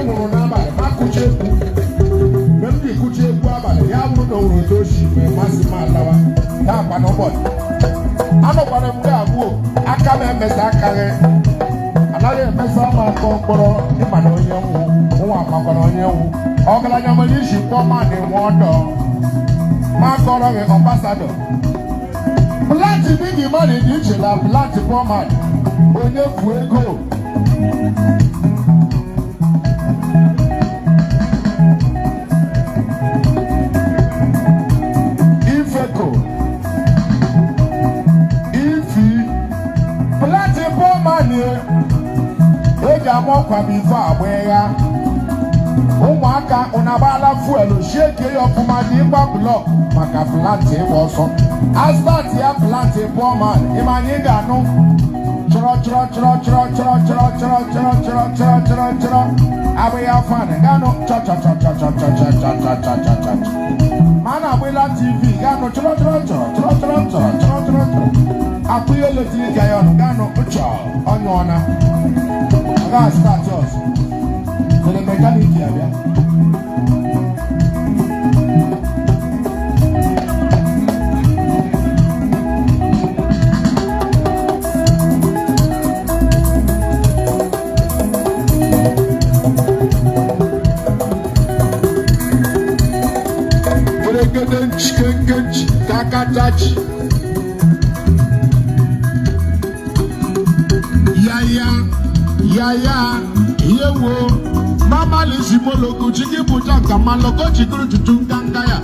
hụrụ n'abalị ma kụcha egwu mgbe m ga-ekụcha egwu abalị ya bụrụ na owuru toshi ma masị m alawa ya akpa n'ụbọchị anọkwara m ga-abụ aka m emesa akaghị anaghị emesa ma akọ mkpọrọ ịma na onye nwụ nwa makwana onye nwụ ọgaranya nwere isi kpọọ mmadụ nwe ọdọ ma kọrọ gị ambasadọ planti bigi mmadụ dị iche na planti poor man onye fu ego ifeko ifi planti poor man eji ama ọkwa bụ ife agba ya ụmụaka ụnabala fuelu sheke ya ọfụma dị ịgba blọk maka planti ịgba ọsọ astat ya planti poor man ịma anyị ga-anụ chọrọ chọrọ chọrọ chọrọ chọrọ chọrọ chọrọ chọrọ chọrọ chọrọ chọrọ chọrọ abụghị afan ga-anụ chọchọchọchọchọchọchọchọchọchọchọchọ ma a na-agbịla tv ga-anụ chọrọ chọrọ chọrọ chọrọ chọrọ chọrọ chọrọ chọrọ chọrọ akpụ ihe eletrik ya ọnụ ga-anụ chọ ọnyụ ọna ga status the mechanic here. Yaya, yewo, mama lisi moloko chiki putanka maloko chikuru tutunganga ya.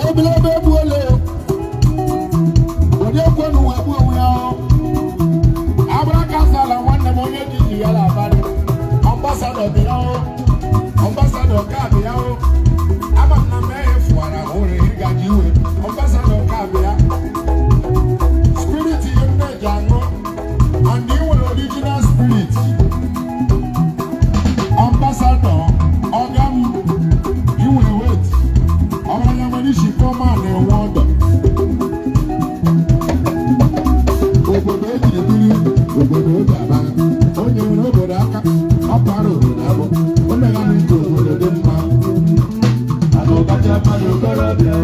Obilebe buole, ode kwenu webu uya. Abrakasala wanne monye diji yala bari. Ambassador biao, ambassador ka biao. Abana meye fuara ore higajiwe. Ambassador ka bia. Spirit yemne jango, and you will original spirit. Ambassador, Ogam, you will wait. Abana mani she come and they wonder. Obodo ejiri obodo baba. Onye no obodo aka, aparo obodo. Onye ga ni to obodo dị mma. Ano kacha mmadụ korobịa.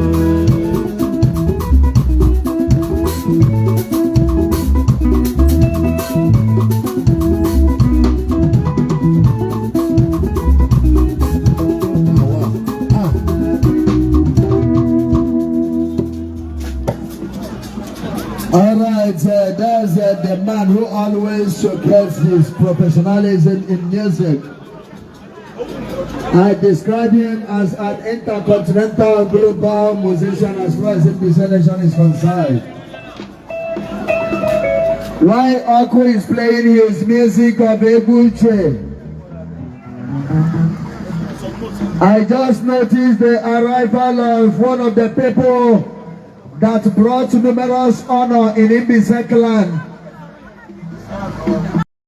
Alright, that's the man who always showcases his professionalism in music. I describe him as an intercontinental global musician as far as the selection is concerned. While Oku is playing his music of Ebuche, I just noticed the arrival of one of the people that brought numerous honor in Imbise clan.